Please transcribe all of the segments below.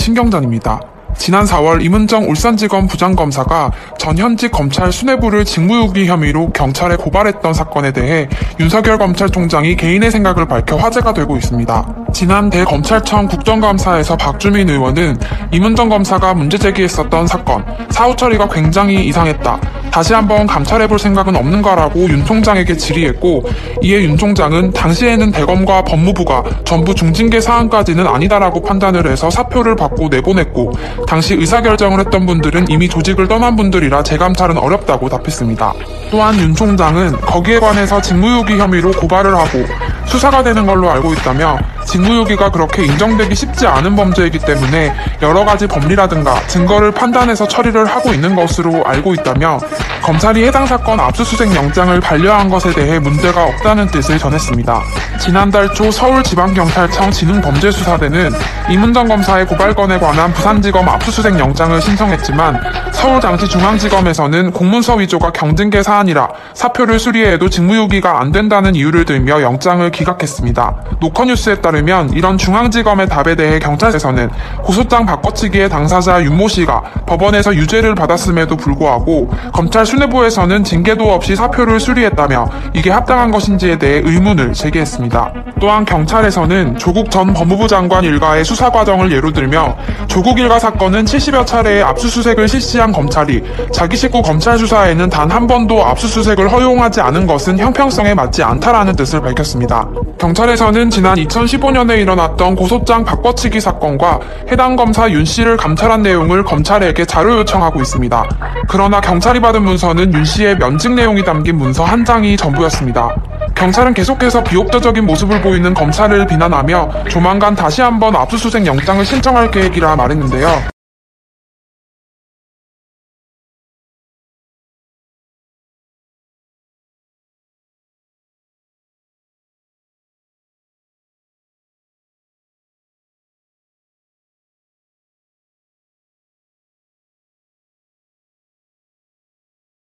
신경전입니다. 지난 4월 임은정 울산지검 부장검사가 전 현직 검찰 수뇌부를 직무유기 혐의로 경찰에 고발했던 사건에 대해 윤석열 검찰총장이 개인의 생각을 밝혀 화제가 되고 있습니다. 지난 대검찰청 국정감사에서 박주민 의원은 임은정 검사가 문제 제기했었던 사건, 사후 처리가 굉장히 이상했다. 다시 한번 감찰해볼 생각은 없는가라고 윤 총장에게 질의했고, 이에 윤 총장은 당시에는 대검과 법무부가 전부 중징계 사안까지는 아니다라고 판단을 해서 사표를 받고 내보냈고, 당시 의사결정을 했던 분들은 이미 조직을 떠난 분들이라 재감찰은 어렵다고 답했습니다. 또한 윤 총장은 거기에 관해서 직무유기 혐의로 고발을 하고 수사가 되는 걸로 알고 있다며, 직무유기가 그렇게 인정되기 쉽지 않은 범죄이기 때문에 여러 가지 법리라든가 증거를 판단해서 처리를 하고 있는 것으로 알고 있다며, 검찰이 해당 사건 압수수색 영장을 반려한 것에 대해 문제가 없다는 뜻을 전했습니다. 지난달 초 서울지방경찰청 지능범죄수사대는 임은정 검사의 고발건에 관한 부산지검 압수수색 영장을 신청했지만, 서울장시중앙지검에서는 공문서 위조가 경징계 사안이라 사표를 수리해도 직무유기가 안 된다는 이유를 들며 영장을 기각했습니다. 노컷뉴스에 따르면 이런 중앙지검의 답에 대해 경찰에서는 고소장 바꿔치기의 당사자 윤모 씨가 법원에서 유죄를 받았음에도 불구하고 검찰 수뇌부에서는 징계도 없이 사표를 수리했다며 이게 합당한 것인지에 대해 의문을 제기했습니다. 또한 경찰에서는 조국 전 법무부 장관 일가의 수사 과정을 예로 들며, 조국 일가 사건은 70여 차례의 압수수색을 실시한 검찰이 자기 식구 검찰 수사에는 단 한 번도 압수수색을 허용하지 않은 것은 형평성에 맞지 않다라는 뜻을 밝혔습니다. 경찰에서는 지난 2015년에 일어났던 고소장 바꿔치기 사건과 해당 검사 윤 씨를 감찰한 내용을 검찰에게 자료 요청하고 있습니다. 그러나 경찰이 받은 문서는 윤 씨의 면직 내용이 담긴 문서 한 장이 전부였습니다. 경찰은 계속해서 비옥조적인 모습을 보이는 검찰을 비난하며 조만간 다시 한번 압수수색 영장을 신청할 계획이라 말했는데요.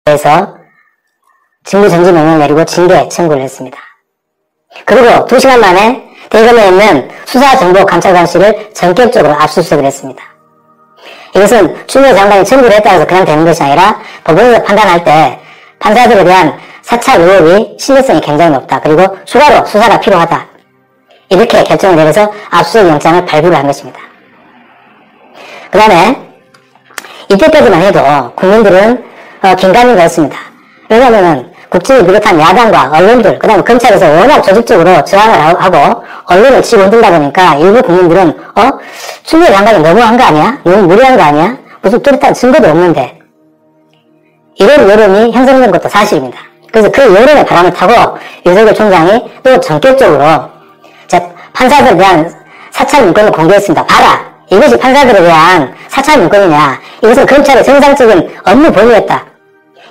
그래서 직무정지 명령을 내리고 징계 청구를 했습니다. 그리고 2시간 만에 대검에 있는 수사정보감찰관실을 전격적으로 압수수색을 했습니다. 이것은 추미애 장관이 청구를 했다고 해서 그냥 되는 것이 아니라 법원에서 판단할 때 판사들에 대한 사찰 의혹이 신뢰성이 굉장히 높다. 그리고 추가로 수사가 필요하다. 이렇게 결정을 내려서 압수수색 영장을 발부를 한 것입니다. 그 다음에 이때까지만 해도 국민들은 긴가민가 했습니다. 왜냐하면 국정을 비롯한 야당과 언론들, 그 다음에 검찰에서 워낙 조직적으로 저항을 하고 언론을 치고 흔들다 보니까 일부 국민들은 추미애 장관이 너무한 거 아니야? 너무 무리한 거 아니야? 무슨 뚜렷한 증거도 없는데, 이런 여론이 형성된 것도 사실입니다. 그래서 그 여론의 바람을 타고 윤석열 총장이 또 전격적으로 판사들에 대한 사찰 문건을 공개했습니다. 봐라! 이것이 판사들에 대한 사찰 문건이냐? 이것은 검찰의 정상적인 업무 범위였다.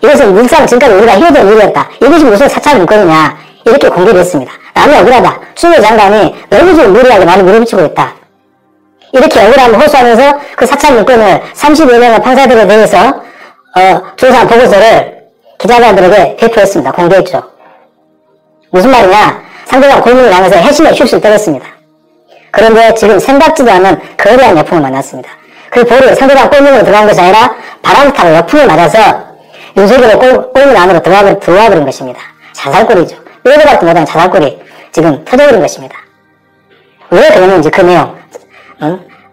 이것은 일상 지금까지 우리가 해오던 일이었다. 이것이 무슨 사찰 문건이냐? 이렇게 공개를 했습니다. 남이 억울하다. 추미애 장관이 너무 좀 무리하게 많이 밀어붙이고 있다. 이렇게 억울함을 호소하면서 그 사찰 문건을 30여 명의 판사들에 대해서 조사 보고서를 기자들에게 배포했습니다. 공개했죠. 무슨 말이냐? 상대방 고문을 하면서 회심의 휩쓸 떨었습니다. 그런데 지금 생각지도 않은 거대한 역풍을 만났습니다. 그 볼이 상대방 골문으로 들어간 것이 아니라 바람을 타고 역풍을 맞아서 윤석열의 골문 안으로 들어와 버린 것입니다. 자살골이죠. 뼈도 박도 못한 자살골이 지금 터져버린 것입니다. 왜 그러는지 그 내용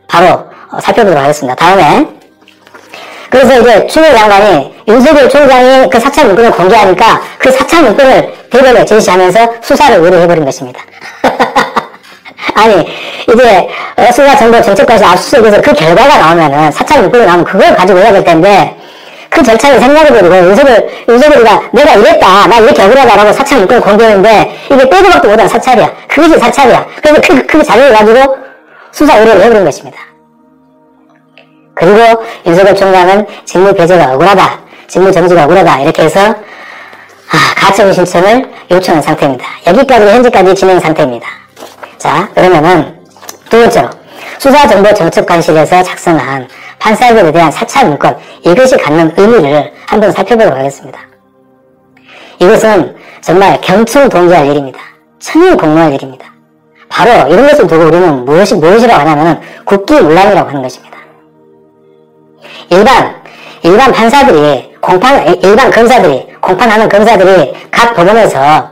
바로 살펴보도록 하겠습니다. 다음에, 그래서 이제 추미애 장관이 윤석열 총장이 그 사찰 문건을 공개하니까 그 사찰 문건을 대변에 제시하면서 수사를 의뢰해버린 것입니다. 아니, 이제 수사정보정책과에서 압수수색에서 그 결과가 나오면은, 사찰 문건이 나오면 그걸 가지고 해야 될 텐데, 그 절차를 생략해버리고 윤석열이가 내가 이랬다, 나 이렇게 억울하다라고 사찰 문건을 공개했는데 이게 빼도 박도 못한 사찰이야. 그것이 사찰이야. 그래서 그 자료를 가지고 수사 의뢰를 해버린 것입니다. 그리고 윤석열 총장은 직무 배제가 억울하다, 직무 정지가 억울하다, 이렇게 해서 가처분 신청을 요청한 상태입니다. 여기까지 현재까지 진행 상태입니다. 자, 그러면은 두 번째로 수사정보정책관실에서 작성한 판사들에 대한 사찰 문건, 이것이 갖는 의미를 한번 살펴보도록 하겠습니다. 이것은 정말 경청 동지할 일입니다. 천일 공로할 일입니다. 바로 이런 것을 두고 우리는 무엇이라고 하냐면 국기문란이라고 하는 것입니다. 일반 판사들이, 일반 검사들이, 공판하는 검사들이 각 법원에서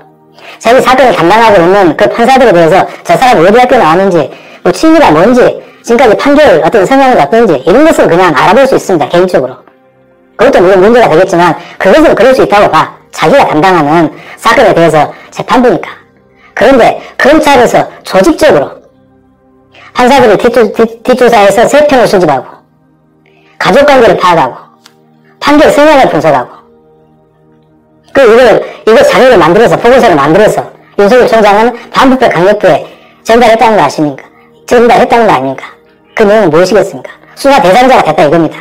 자기 사건을 담당하고 있는 그 판사들에 대해서 저 사람이 어디 학교 나왔는지, 뭐 취미가 뭔지, 지금까지 판결 어떤 성향이 어떤지, 이런 것은 그냥 알아볼 수 있습니다, 개인적으로. 그것도 물론 문제가 되겠지만, 그것은 그럴 수 있다고 봐. 자기가 담당하는 사건에 대해서 재판부니까. 그런데 검찰에서 조직적으로 판사들이 뒷조사해서 세평을 수집하고, 가족관계를 파악하고, 판결 성향을 분석하고, 이걸 자료를 만들어서, 보고서를 만들어서, 윤석열 총장은 반부패 강력부에 전달했다는 거 아십니까? 전달했다는 거 아닙니까? 그 내용은 무엇이겠습니까? 수사 대상자가 됐다 이겁니다.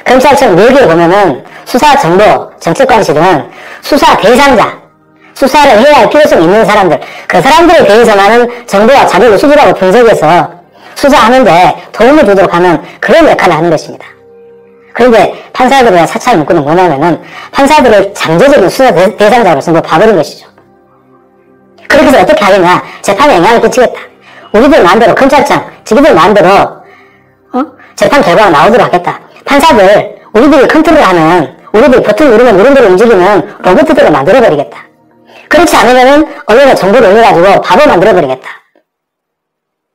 검찰청 내기에 보면은 수사정보, 정책관실은 수사 대상자, 수사를 해야 할 필요성이 있는 사람들, 그 사람들에 대해서만은 정보와 자료를 수집하고 분석해서 수사하는데 도움을 주도록 하는 그런 역할을 하는 것입니다. 그런데 판사들의 사찰 문구는 뭐냐면은 판사들을 장제적인 수사 대상자로 전부 봐버린 것이죠. 그렇게 해서 어떻게 하겠냐? 재판에 영향을 끼치겠다. 우리들 마음대로, 검찰청, 자기들 마음대로 재판 결과가 나오도록 하겠다. 판사들, 우리들이 컨트롤하는, 우리들이 버튼 누르면 누른 대로 움직이는 로봇들을 만들어버리겠다. 그렇지 않으면은 언론에 정보를 올려가지고 바보 만들어버리겠다.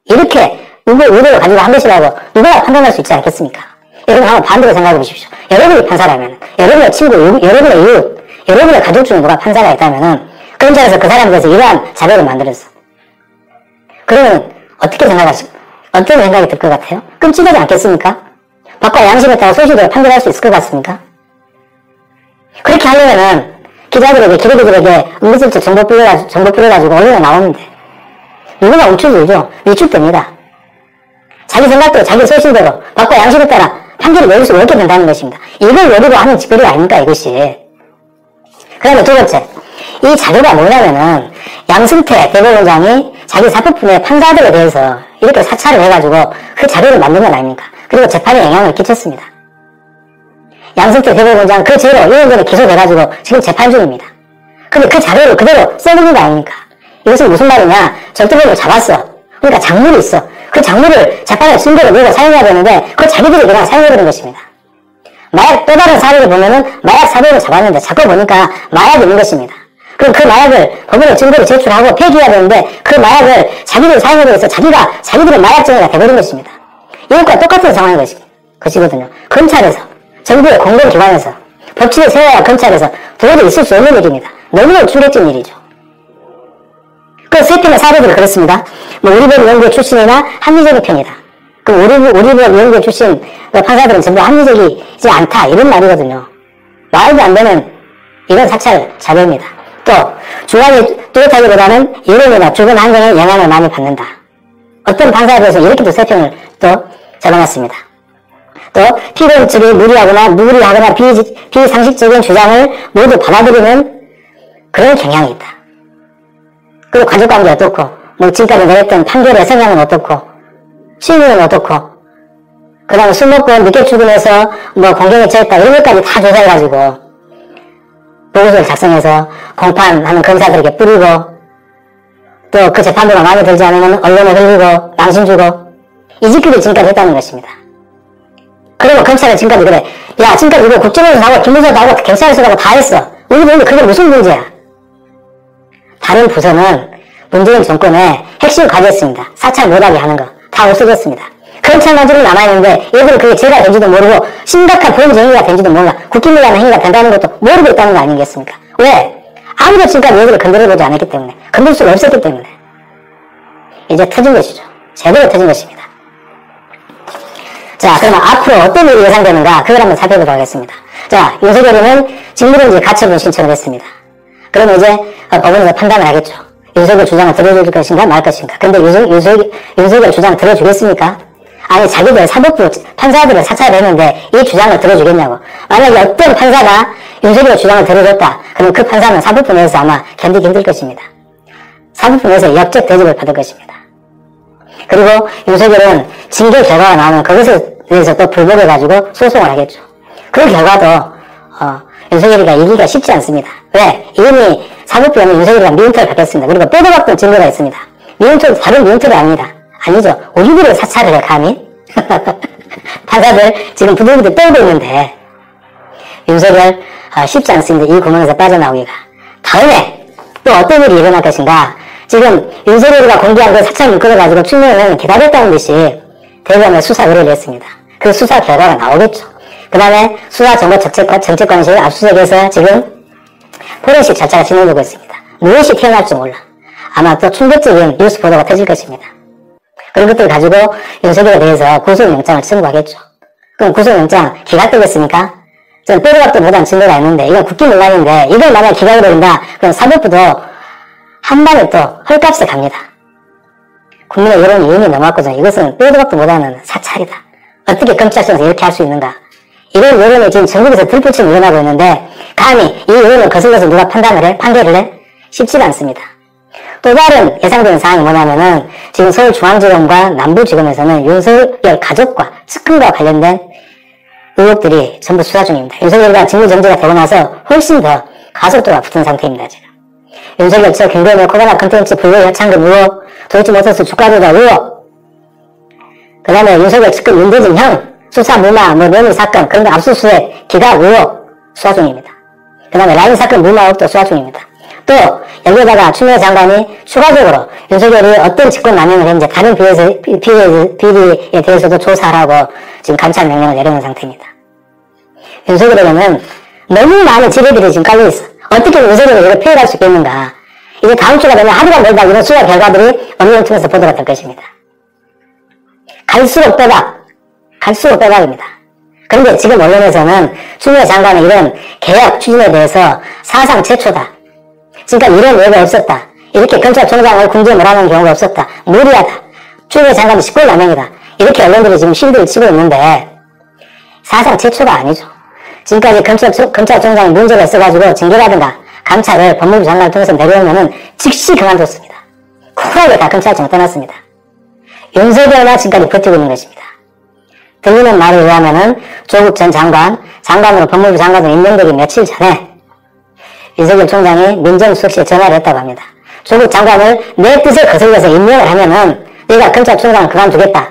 이렇게 의도를 가지고 한 것이라고 누가 판단할 수 있지 않겠습니까? 여러분 한번 반대로 생각해 보십시오. 여러분이 판사라면, 여러분의 친구, 여러분의 이웃, 여러분의 가족 중에 누가 판사가 있다면은 검찰에서 그 사람에 대해서 이러한 자료를 만들었어. 그러면 어떻게 어떤 생각이 들 것 같아요? 끔찍하지 않겠습니까? 법과 양심에 따라 소시대로 판결할 수 있을 것 같습니까? 그렇게 하려면은 기자들에게, 기레기들에게 은근슬쩍 정보 뿌려가지고 언론에 나오는데 누구나 움츠러들죠. 위축됩니다. 자기 생각대로, 자기 소신대로, 법과 양심에 따라 판결을 내릴 수 없게 된다는 것입니다. 이걸 노리고 하는 짓거리 아닙니까, 이것이. 그 다음에 두 번째. 이 자료가 뭐냐면은 양승태 대법원장이 자기 사법부의 판사들에 대해서 이렇게 사찰을 해가지고 그 자료를 만든 건 아닙니까? 그리고 재판에 영향을 끼쳤습니다. 양승태 대법원장 그 죄로 1년 전에 기소돼가지고 지금 재판 중입니다. 근데 그 자료를 그대로 써놓은 거 아닙니까? 이것은 무슨 말이냐? 절도범을 잡았어. 그러니까 작물이 있어. 그 작물을 재판에 증거로 내고 사용해야 되는데 그 자기들이 그냥 사용해버린 것입니다. 마약, 또 다른 사례를 보면은 마약 사범을 잡았는데 자꾸 보니까 마약이 있는 것입니다. 그럼 그 마약을 법원에 증거로 제출하고 폐기해야 되는데 그 마약을 자기들이 사용해버려서 자기들의 마약쟁이가 돼버린 것입니다. 이것과 똑같은 상황인 것이거든요. 검찰에서, 정부의 공공기관에서, 법칙을 세워야 할 검찰에서 도저히 있을 수 없는 일입니다. 너무나 충격적인 일이죠. 그 세 편의 사례들이 그렇습니다. 뭐 우리법 연구회 출신이나 합리적인 편이다. 그 우리법 연구회 출신 판사들은 전부 합리적이지 않다. 이런 말이거든요. 말도 안 되는 이런 사찰 자료입니다. 또 중앙이 뚜렷하기보다는 이론이나 주변 환경에 영향을 많이 받는다. 어떤 판사에 대해서 이렇게도 세 편을 또 적어놨습니다. 또 피고인 무리하거나 비상식적인 주장을 모두 받아들이는 그런 경향이 있다. 그리고 가족관계 어떻고, 뭐 지금까지 내렸던 판결의 성향은 어떻고, 심의는 어떻고, 그 다음에 술 먹고 늦게 출근해서 뭐 공경에 처했다 이런 것까지 다 조사해가지고 보고서를 작성해서 공판하는 검사들에게 뿌리고, 또 그 재판부가 마음에 들지 않으면 언론에 흘리고 망신 주고 이 짓거리를 지금까지 했다는 것입니다. 그리고 검찰은 지금까지 그래. 야, 지금까지 이거 국정원에서 하고 기무서도 하고 경찰에서도 하고 다 했어. 우리는 그게 무슨 문제야? 다른 부서는 문재인 정권의 핵심 과제였습니다. 사찰 못하게 하는 거. 다 없어졌습니다. 검찰만 지금 남아있는데 얘들은 그게 죄가 된지도 모르고 심각한 범죄행위가 된지도 몰라. 국기문란 행위가 된다는 것도 모르고 있다는 거 아니겠습니까? 왜? 아무도 지금까지 얘들을 건드려보지 않았기 때문에, 건들 수가 없었기 때문에 이제 터진 것이죠. 제대로 터진 것입니다. 자, 그러면 앞으로 어떤 일이 예상되는가 그걸 한번 살펴보도록 하겠습니다. 자, 윤석열이는 직무정지 가처분 신청을 했습니다. 그러면 이제 법원에서 판단을 하겠죠. 윤석열 주장을 들어줄 것인가 말 것인가. 근데 윤석열 주장 들어주겠습니까? 아니, 자기들 사법부 판사들을 사찰을 했는데 이 주장을 들어주겠냐고. 만약에 어떤 판사가 윤석열 주장을 들어줬다. 그럼 그 판사는 사법부 내에서 아마 견디기 힘들 것입니다. 사법부 내에서 역적 대접을 받을 것입니다. 그리고 윤석열은 징계 결과가 나오면 그것에 대해서 또 불복해가지고 소송을 하겠죠. 그 결과도 윤석열이가 이기기가 쉽지 않습니다. 왜? 이미 사법부에는 윤석열이가 미움털을 받겠습니다. 그리고 뼈도 박던 증거가 있습니다. 미움틀, 다른 미움틀이 아닙니다. 아니죠. 우리들을 사찰을 해, 감히? 판사들 지금 부들부들 떨고 있는데, 윤석열, 쉽지 않습니다. 이 구멍에서 빠져나오기가. 다음에 또 어떤 일이 일어날 것인가. 지금 윤석열이가 공개한 그 사찰 문건을 가지고 충명은 기다렸다는 듯이 대검에 수사 의뢰를 했습니다. 그 수사 결과가 나오겠죠. 그 다음에 수사정보정책관실 압수수색에서 지금 포렌식 절차가 진행되고 있습니다. 무엇이 튀어나올지 몰라. 아마 또 충격적인 뉴스 보도가 터질 것입니다. 그런 것들 가지고 윤석열에 대해서 구속영장을 청구하겠죠. 그럼 구속영장 기각되겠습니까? 전 빼도박도 못한 증거가 있는데 이건 국기문란인데 이걸 만약 기각을 해준다 그럼 사법부도 한 방에 또 헐값에 갑니다. 국민의 여론 이윤이 넘어왔거든요. 이것은 빼도박도 못하는 사찰이다. 어떻게 검찰청에서 이렇게 할 수 있는가. 이런 여론이 지금 전국에서 들불처럼 일어나고 있는데 감히 이 여론을 거슬러서 누가 판결을 해? 쉽지가 않습니다. 또 다른 예상되는 사항이 뭐냐면은 지금 서울중앙지검과 남부지검에서는 윤석열 가족과 측근과 관련된 의혹들이 전부 수사 중입니다. 윤석열과 직무정지가 되고 나서 훨씬 더 가속도가 붙은 상태입니다. 지금. 윤석열 측 김건희 코로나 컨텐츠 불법 협찬금 의혹, 도이치모터스 주가조작 의혹, 그 다음에 윤석열 측근 윤대진 형, 수사 무마, 뇌물 사건, 그런 거 압수수색, 기각 의혹 수사 중입니다. 그 다음에 라인 사건 무마 의혹도 수사 중입니다. 또 여기에다가 추미애 장관이 추가적으로 윤석열이 어떤 직권 남용을 했는지 다른 비리에 대해서도 조사하라고 지금 감찰 명령을 내려놓은 상태입니다. 윤석열에게는 너무 많은 지뢰들이 지금 깔려있어. 어떻게 윤석열을 이렇게 피해갈 수 있겠는가. 이제 다음 주가 되면 하루가 멀다 이런 수사 결과들이 언론을 통해서 보도가 될 것입니다. 갈수록 빼박입니다. 그런데 지금 언론에서는 추미애 장관의 이런 개혁 추진에 대해서 사상 최초다. 지금까지 이런 예가 없었다. 이렇게 검찰총장을 궁지에 몰아넣은 경우가 없었다. 무리하다. 추미애 장관이 직권남용이다. 이렇게 언론들이 지금 실드를 치고 있는데 사상 최초가 아니죠. 지금까지 검찰총장이 문제가 있어가지고 징계라든가 감찰을 법무부 장관을 통해서 내려오면은 즉시 그만뒀습니다. 쿨하게 다 검찰청을 떠났습니다. 윤석열만 지금까지 버티고 있는 것입니다. 들리는 말에 의하면은 조국 전 장관으로 법무부 장관으로 임명되기 며칠 전에 윤석열 총장이 민정수석실에 전화를 했다고 합니다. 조국 장관을 내 뜻에 거슬려서 임명을 하면은 내가 검찰총장을 그만두겠다.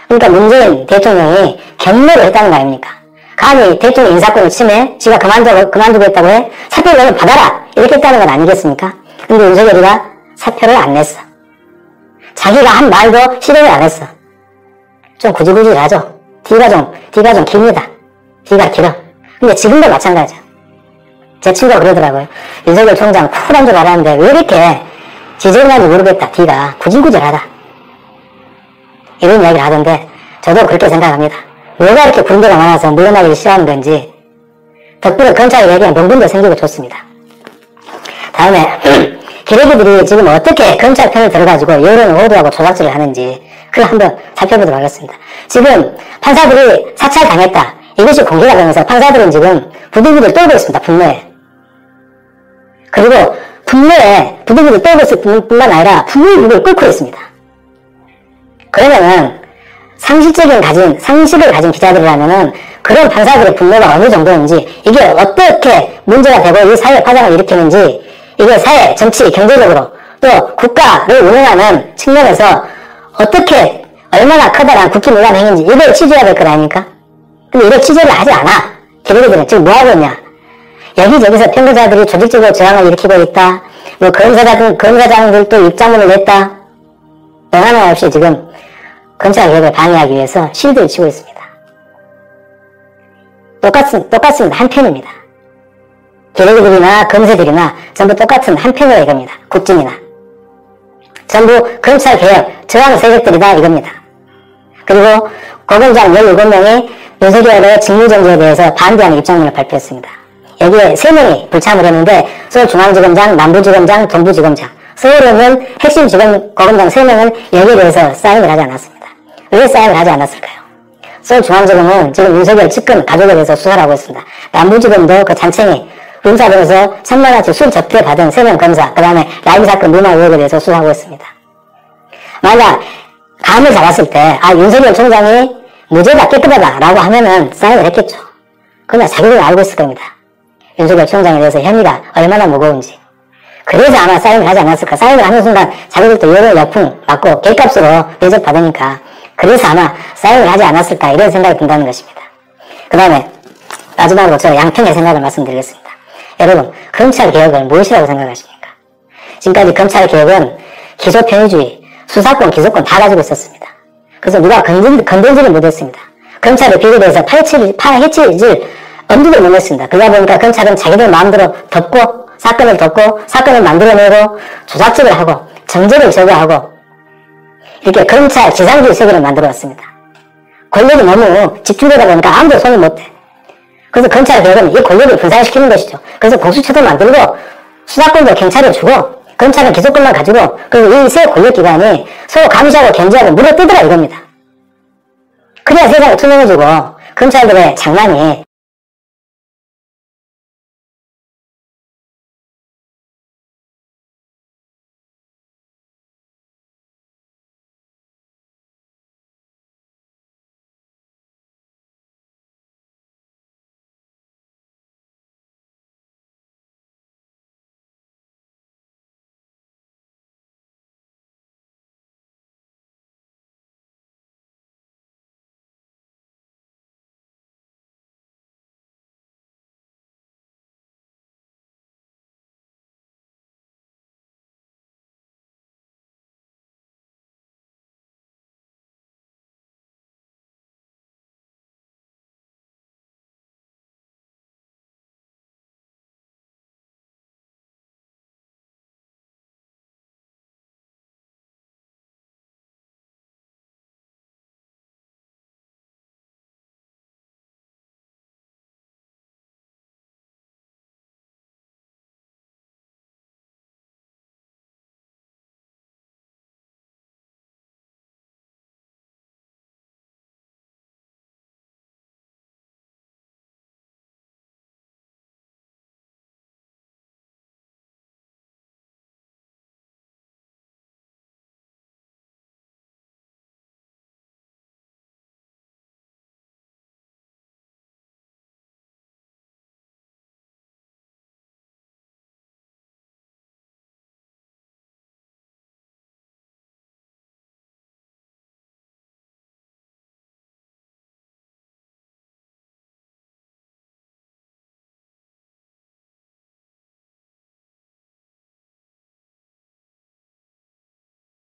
그러니까 문재인 대통령이 경로를 했다는 거 아닙니까? 감히 대통령 인사권을 침해, 지가 그만두겠다고 해? 사표를 받아라! 이렇게 했다는 건 아니겠습니까? 근데 윤석열이가 사표를 안 냈어. 자기가 한 말도 실행을 안 했어. 좀 구질구질하죠? 뒤가 좀 깁니다. 뒤가 길어. 근데 지금도 마찬가지야. 제 친구가 그러더라고요. 윤석열 총장 쿨한 줄 알았는데 왜 이렇게 지저분한지 모르겠다. 뒤가 구질구질하다. 이런 이야기를 하던데 저도 그렇게 생각합니다. 왜가 이렇게 군대가 많아서 물러나기 싫어하는 건지 덕분에 검찰에게 명분도 생기고 좋습니다. 다음에 기레기들이 지금 어떻게 검찰 편을 들어가지고 여론을 호도하고 조작질을 하는지 그걸 한번 살펴보도록 하겠습니다. 지금 판사들이 사찰당했다. 이것이 공개가 되면서 판사들은 지금 부들부들 떨고 있습니다. 분노에. 그리고 분노에 부들부들 떨고 있을 뿐만 아니라 부들부들 끓고 있습니다. 그러면은 상식을 가진 기자들이라면은 그런 판사들의 분노가 어느 정도인지 이게 어떻게 문제가 되고 이 사회 파장을 일으키는지 이게 사회, 정치, 경제적으로 또 국가를 운영하는 측면에서 어떻게 얼마나 커다란 국기문란 행위인지 이걸 취재해야 될 거 아닙니까? 근데 이걸 취재를 하지 않아. 기레기들은 지금 뭐 하고 있냐? 여기저기서 평론자들이 조직적으로 저항을 일으키고 있다. 뭐 검사장들도 입장문을 냈다. 하나 없이 지금 검찰개혁을 방해하기 위해서 실드를 치고 있습니다. 똑같습니다. 한 편입니다. 기레기들이나 검사들이나 전부 똑같은 한 편이라 이겁니다. 국진이나. 전부 검찰개혁, 저항 세력들이다 이겁니다. 그리고 고검장 17명이 윤석열의 직무정지에 대해서 반대하는 입장문을 발표했습니다. 여기에 3명이 불참을 했는데 서울중앙지검장, 남부지검장, 동부지검장 서울에 있는 핵심 고검장 3명은 여기에 대해서 사인을 하지 않았습니다. 왜 사인을 하지 않았을까요? 서울중앙지검은 지금 윤석열 측근 가족에 대해서 수사를 하고 있습니다. 남부지검도 그 잔챙이 군사병에서 1000만원치 술 접대 받은 3명 검사, 그 다음에 라임 사건 무마 의혹에 대해서 수사하고 있습니다. 만약 감을 잡았을 때 윤석열 총장이 무죄다 깨끗하다 라고 하면은 사인을 했겠죠. 그러나 자기들은 알고 있을 겁니다. 윤석열 총장에 대해서 혐의가 얼마나 무거운지. 그래서 아마 사인을 하지 않았을까. 사인을 하는 순간 자기들도 여러 열풍 맞고 객값으로 대접받으니까 그래서 아마 사인을 하지 않았을까 이런 생각이 든다는 것입니다. 그 다음에 마지막으로 저 양평의 생각을 말씀드리겠습니다. 여러분, 검찰개혁을 무엇이라고 생각하십니까? 지금까지 검찰개혁은 기소편의주의, 수사권, 기소권 다 가지고 있었습니다. 그래서 누가 건들지를 못했습니다. 검찰의 비리대에서 파헤치질 엄두를 못 냈습니다. 그러다 보니까 검찰은 자기들 마음대로 덮고 사건을 덮고 사건을 만들어내고 조작질을 하고 정제를 제거하고 이렇게 검찰 지상주의 세계를 만들어왔습니다. 권력이 너무 집중되다 보니까 아무도 손을 못 대. 그래서 검찰개혁은 이 권력을 분산시키는 것이죠. 그래서 공수처도 만들고 수사권도 경찰에 주고 검찰은 기소권만 가지고 그리고 이 세 권력기관이 서로 감시하고 견제하고 물어뜯으라 이겁니다. 그래야 세상이 투명해지고 검찰들의 장난이